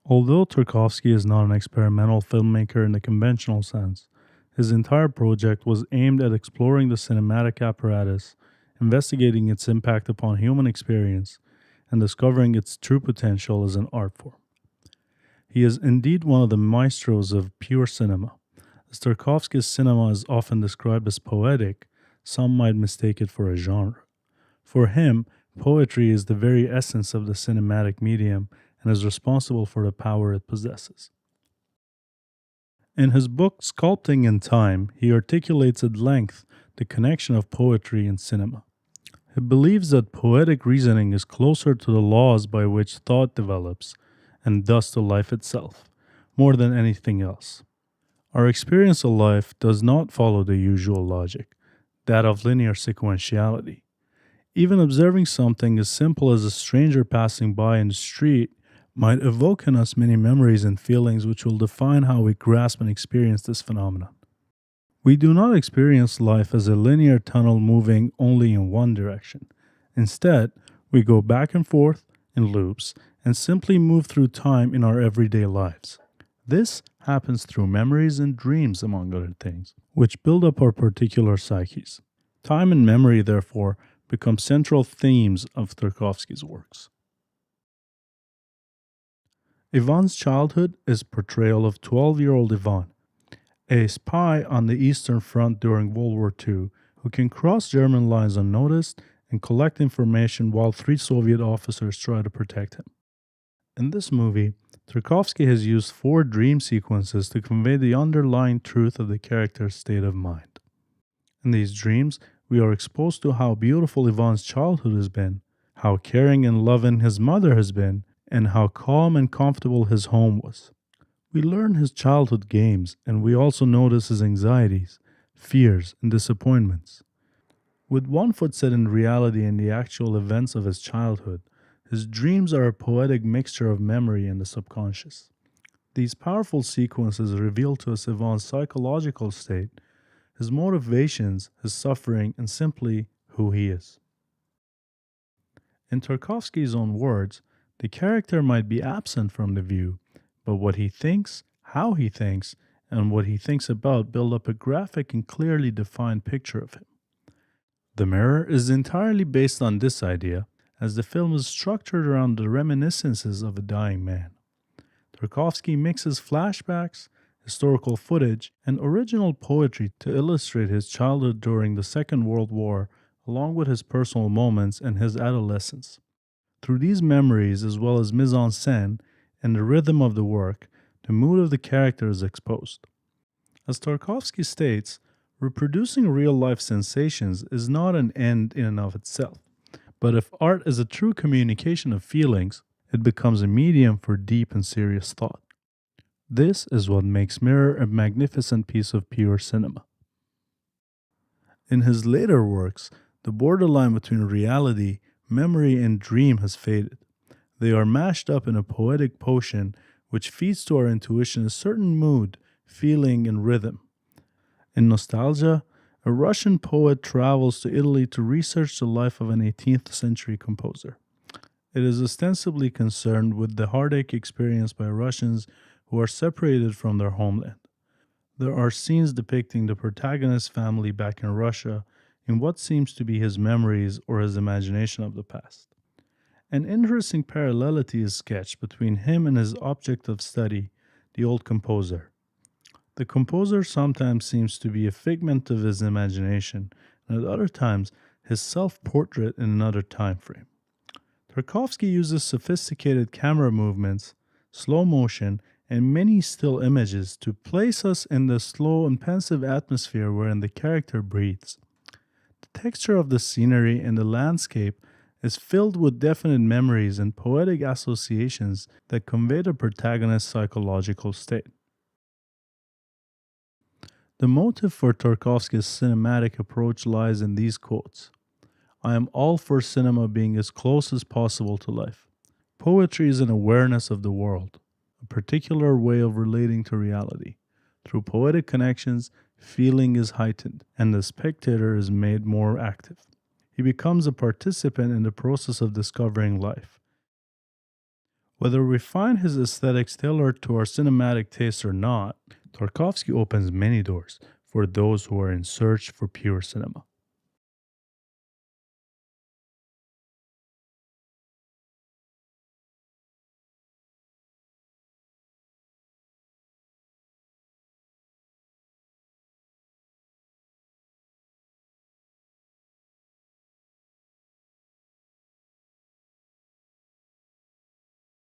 Although Tarkovsky is not an experimental filmmaker in the conventional sense, his entire project was aimed at exploring the cinematic apparatus, investigating its impact upon human experience, and discovering its true potential as an art form. He is indeed one of the maestros of pure cinema. As Tarkovsky's cinema is often described as poetic, some might mistake it for a genre. For him, poetry is the very essence of the cinematic medium and is responsible for the power it possesses. In his book Sculpting in Time, he articulates at length the connection of poetry and cinema. He believes that poetic reasoning is closer to the laws by which thought develops, and thus to life itself, more than anything else. Our experience of life does not follow the usual logic, that of linear sequentiality. Even observing something as simple as a stranger passing by in the street might evoke in us many memories and feelings which will define how we grasp and experience this phenomenon. We do not experience life as a linear tunnel moving only in one direction. Instead, we go back and forth in loops and simply move through time in our everyday lives. This happens through memories and dreams, among other things, which build up our particular psyches. Time and memory, therefore, become central themes of Tarkovsky's works. Ivan's childhood is portrayal of 12-year-old Ivan, a spy on the Eastern Front during World War II who can cross German lines unnoticed and collect information while three Soviet officers try to protect him. In this movie, Tarkovsky has used four dream sequences to convey the underlying truth of the character's state of mind. In these dreams, we are exposed to how beautiful Ivan's childhood has been, how caring and loving his mother has been, and how calm and comfortable his home was. We learn his childhood games, and we also notice his anxieties, fears, and disappointments. With one foot set in reality and the actual events of his childhood, his dreams are a poetic mixture of memory and the subconscious. These powerful sequences reveal to us Ivan's psychological state, his motivations, his suffering, and simply who he is. In Tarkovsky's own words, the character might be absent from the view, but what he thinks, how he thinks, and what he thinks about build up a graphic and clearly defined picture of him. The Mirror is entirely based on this idea, as the film is structured around the reminiscences of a dying man. Tarkovsky mixes flashbacks, historical footage, and original poetry to illustrate his childhood during the Second World War, along with his personal moments and his adolescence. Through these memories, as well as mise-en-scène and the rhythm of the work, the mood of the character is exposed. As Tarkovsky states, reproducing real-life sensations is not an end in and of itself, but if art is a true communication of feelings, it becomes a medium for deep and serious thought. This is what makes Mirror a magnificent piece of pure cinema. In his later works, the borderline between reality, memory, and dream has faded. They are mashed up in a poetic potion which feeds to our intuition a certain mood, feeling, and rhythm. In Nostalgia, a Russian poet travels to Italy to research the life of an 18th century composer. It is ostensibly concerned with the heartache experienced by Russians who are separated from their homeland. There are scenes depicting the protagonist's family back in Russia in what seems to be his memories or his imagination of the past. An interesting parallelity is sketched between him and his object of study, the old composer. The composer sometimes seems to be a figment of his imagination, and at other times his self-portrait in another time frame. Tarkovsky uses sophisticated camera movements, slow motion, and many still images to place us in the slow and pensive atmosphere wherein the character breathes. The texture of the scenery and the landscape is filled with definite memories and poetic associations that convey the protagonist's psychological state. The motive for Tarkovsky's cinematic approach lies in these quotes. I am all for cinema being as close as possible to life. Poetry is an awareness of the world, a particular way of relating to reality. Through poetic connections, feeling is heightened, and the spectator is made more active. He becomes a participant in the process of discovering life. Whether we find his aesthetics tailored to our cinematic tastes or not, Tarkovsky opens many doors for those who are in search for pure cinema.